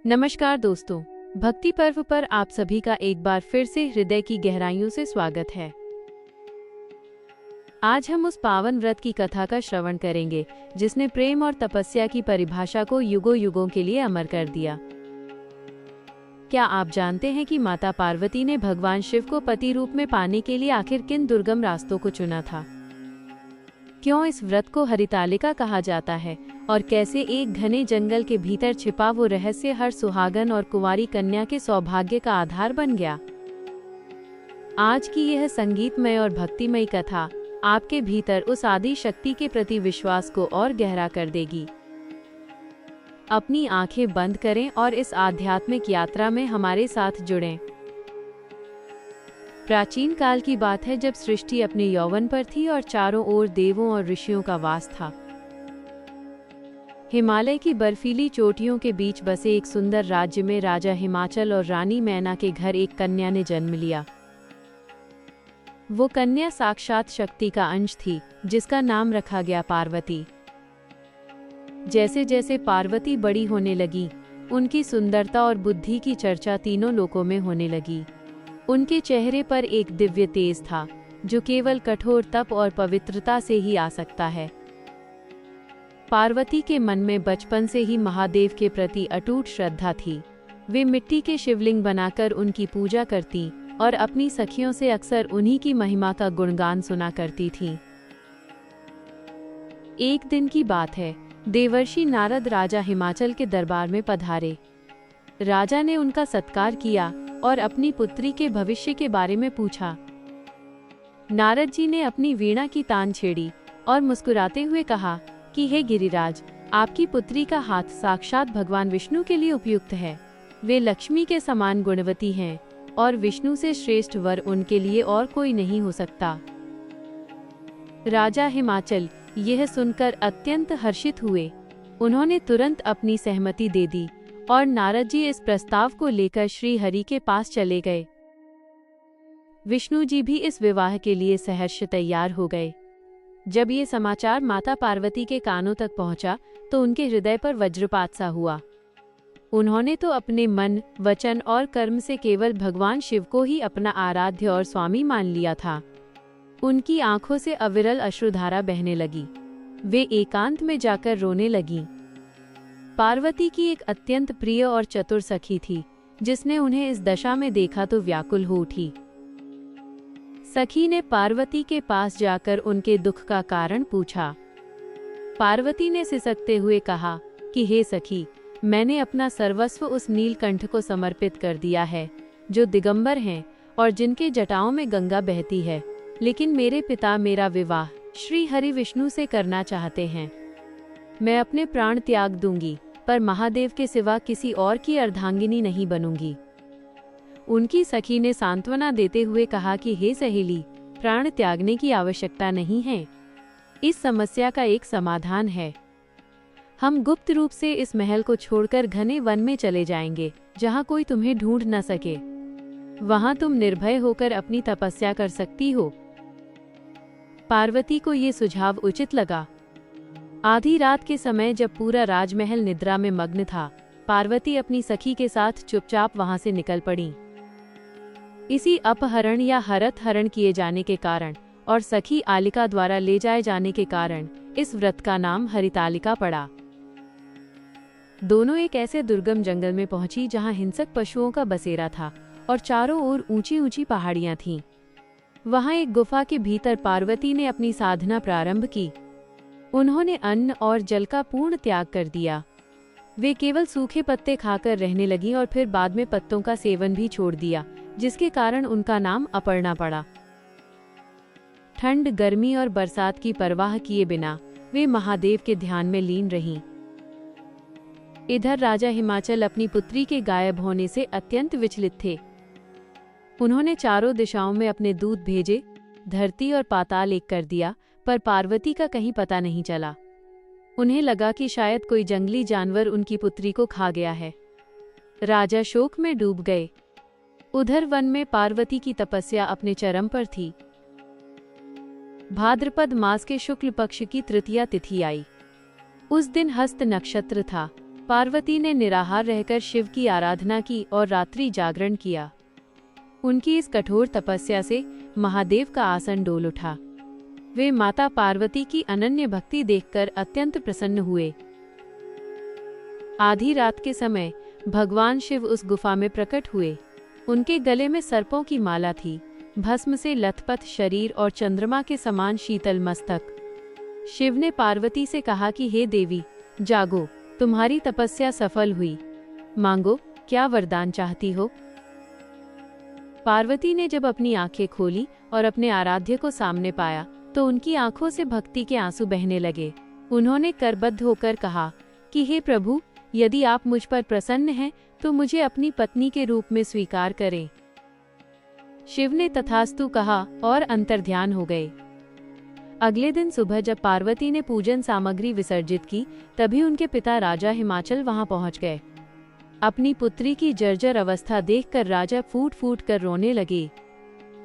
नमस्कार दोस्तों, भक्ति पर्व पर आप सभी का एक बार फिर से हृदय की गहराइयों से स्वागत है। आज हम उस पावन व्रत की कथा का श्रवण करेंगे जिसने प्रेम और तपस्या की परिभाषा को युगों युगों के लिए अमर कर दिया। क्या आप जानते हैं कि माता पार्वती ने भगवान शिव को पति रूप में पाने के लिए आखिर किन दुर्गम रास्तों को चुना था? क्यों इस व्रत को हरितालिका कहा जाता है और कैसे एक घने जंगल के भीतर छिपा वो रहस्य हर सुहागन और कुंवारी कन्या के सौभाग्य का आधार बन गया? आज की यह संगीतमय और भक्तिमय कथा आपके भीतर उस आदि शक्ति के प्रति विश्वास को और गहरा कर देगी। अपनी आंखें बंद करें और इस आध्यात्मिक यात्रा में हमारे साथ जुड़ें। प्राचीन काल की बात है जब सृष्टि अपने यौवन पर थी और चारों ओर देवों और ऋषियों का वास था। हिमालय की बर्फीली चोटियों के बीच बसे एक सुंदर राज्य में राजा हिमाचल और रानी मैना के घर एक कन्या ने जन्म लिया। वो कन्या साक्षात शक्ति का अंश थी जिसका नाम रखा गया पार्वती। जैसे जैसे पार्वती बड़ी होने लगी, उनकी सुंदरता और बुद्धि की चर्चा तीनों लोकों में होने लगी। उनके चेहरे पर एक दिव्य तेज था जो केवल कठोर तप और पवित्रता से ही आ सकता है। पार्वती के मन में बचपन से ही महादेव के प्रति अटूट श्रद्धा थी। वे मिट्टी के शिवलिंग बनाकर उनकी पूजा करती और अपनी सखियों से अक्सर उन्हीं की महिमा का गुणगान सुना करती थीं। एक दिन की बात है, देवर्षि नारद राजा हिमाचल के दरबार में पधारे। राजा ने उनका सत्कार किया और अपनी पुत्री के भविष्य के बारे में पूछा। नारद जी ने अपनी वीणा की तान छेड़ी और मुस्कुराते हुए कहा कि हे गिरिराज, आपकी पुत्री का हाथ साक्षात भगवान विष्णु के लिए उपयुक्त है। वे लक्ष्मी के समान गुणवती हैं और विष्णु से श्रेष्ठ वर उनके लिए और कोई नहीं हो सकता। राजा हिमाचल यह सुनकर अत्यंत हर्षित हुए। उन्होंने तुरंत अपनी सहमति दे दी और नारद जी इस प्रस्ताव को लेकर श्री हरि के पास चले गए। विष्णु जी भी इस विवाह के लिए सहर्ष तैयार हो गए। जब ये समाचार माता पार्वती के कानों तक पहुंचा तो उनके हृदय पर वज्रपात सा हुआ। उन्होंने तो अपने मन, वचन और कर्म से केवल भगवान शिव को ही अपना आराध्य और स्वामी मान लिया था। उनकी आंखों से अविरल अश्रुधारा बहने लगी। वे एकांत में जाकर रोने लगीं। पार्वती की एक अत्यंत प्रिय और चतुर सखी थी जिसने उन्हें इस दशा में देखा तो व्याकुल हो उठी। सखी ने पार्वती के पास जाकर उनके दुख का कारण पूछा। पार्वती ने सिसकते हुए कहा कि हे सखी, मैंने अपना सर्वस्व उस नीलकंठ को समर्पित कर दिया है जो दिगंबर हैं और जिनके जटाओं में गंगा बहती है। लेकिन मेरे पिता मेरा विवाह श्री हरि विष्णु से करना चाहते हैं। मैं अपने प्राण त्याग दूंगी पर महादेव के सिवा किसी और की अर्धांगिनी नहीं बनूंगी। उनकी सखी ने सांत्वना देते हुए कहा कि हे सहेली, प्राण त्यागने की आवश्यकता नहीं है। इस समस्या का एक समाधान है। हम गुप्त रूप से इस महल को छोड़कर घने वन में चले जाएंगे जहां कोई तुम्हें ढूंढ न सके। वहां तुम निर्भय होकर अपनी तपस्या कर सकती हो। पार्वती को ये सुझाव उचित लगा। आधी रात के समय जब पूरा राजमहल निद्रा में मग्न था, पार्वती अपनी सखी के साथ चुपचाप वहां से निकल पड़ी। इसी अपहरण या हरत हरण किए जाने के कारण और सखी आलिका द्वारा ले जाए जाने के कारण इस व्रत का नाम हरितालिका पड़ा। दोनों एक ऐसे दुर्गम जंगल में पहुंची जहां हिंसक पशुओं का बसेरा था और चारों ओर ऊंची ऊंची पहाड़ियां थीं। वहां एक गुफा के भीतर पार्वती ने अपनी साधना प्रारंभ की। उन्होंने अन्न और जल का पूर्ण त्याग कर दिया। वे केवल सूखे पत्ते खाकर रहने लगी और फिर बाद में पत्तों का सेवन भी छोड़ दिया, जिसके कारण उनका नाम अपर्णा पड़ा। ठंड, गर्मी और बरसात की परवाह किए बिना वे महादेव के ध्यान में लीन रहीं। इधर राजा हिमाचल अपनी पुत्री के गायब होने से अत्यंत विचलित थे। उन्होंने चारों दिशाओं में अपने दूत भेजे, धरती और पाताल एक कर दिया, पर पार्वती का कहीं पता नहीं चला। उन्हें लगा कि शायद कोई जंगली जानवर उनकी पुत्री को खा गया है। राजा शोक में डूब गए। उधर वन में पार्वती की तपस्या अपने चरम पर थी। भाद्रपद मास के शुक्ल पक्ष की तृतीया तिथि आई। उस दिन हस्त नक्षत्र था पार्वती ने निराहार रहकर शिव की आराधना की और रात्रि जागरण किया। उनकी इस कठोर तपस्या से महादेव का आसन डोल उठा। वे माता पार्वती की अनन्य भक्ति देखकर अत्यंत प्रसन्न हुए। आधी रात के समय भगवान शिव उस गुफा में प्रकट हुए। उनके गले में सर्पों की माला थी, भस्म से लथपथ शरीर और चंद्रमा के समान शीतल मस्तक। शिव ने पार्वती से कहा कि हे देवी, जागो, तुम्हारी तपस्या सफल हुई। मांगो, क्या वरदान चाहती हो? पार्वती ने जब अपनी आंखें खोली और अपने आराध्य को सामने पाया तो उनकी आंखों से भक्ति के आंसू बहने लगे। उन्होंने करबद्ध होकर कहा कि हे प्रभु, यदि आप मुझ पर प्रसन्न हैं तो मुझे अपनी पत्नी के रूप में स्वीकार करें। शिव ने तथास्तु कहा और अंतर्ध्यान हो गए। अगले दिन सुबह जब पार्वती ने पूजन सामग्री विसर्जित की, तभी उनके पिता राजा हिमाचल वहां पहुंच गए। अपनी पुत्री की जर्जर अवस्था देखकर राजा फूट फूट कर रोने लगे।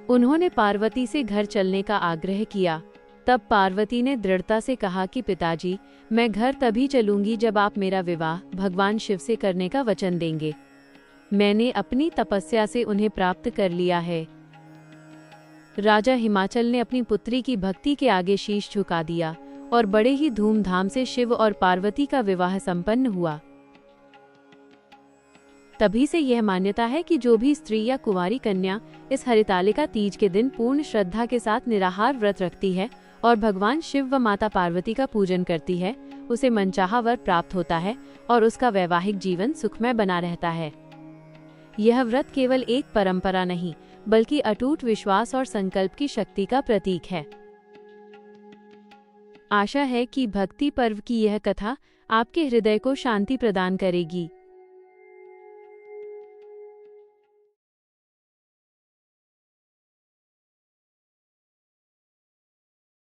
उन्होंने पार्वती से घर चलने का आग्रह किया। तब पार्वती ने दृढ़ता से कहा कि पिताजी, मैं घर तभी चलूंगी जब आप मेरा विवाह भगवान शिव से करने का वचन देंगे। मैंने अपनी तपस्या से उन्हें प्राप्त कर लिया है। राजा हिमाचल ने अपनी पुत्री की भक्ति के आगे शीश झुका दिया और बड़े ही धूमधाम से शिव और पार्वती का विवाह संपन्न हुआ। तभी से यह मान्यता है कि जो भी स्त्री या कुंवारी कन्या इस हरितालिका तीज के दिन पूर्ण श्रद्धा के साथ निराहार व्रत रखती है और भगवान शिव व माता पार्वती का पूजन करती है, उसे मनचाहा वर प्राप्त होता है और उसका वैवाहिक जीवन सुखमय बना रहता है। यह व्रत केवल एक परंपरा नहीं, बल्कि अटूट विश्वास और संकल्प की शक्ति का प्रतीक है। आशा है कि भक्ति पर्व की यह कथा आपके हृदय को शांति प्रदान करेगी।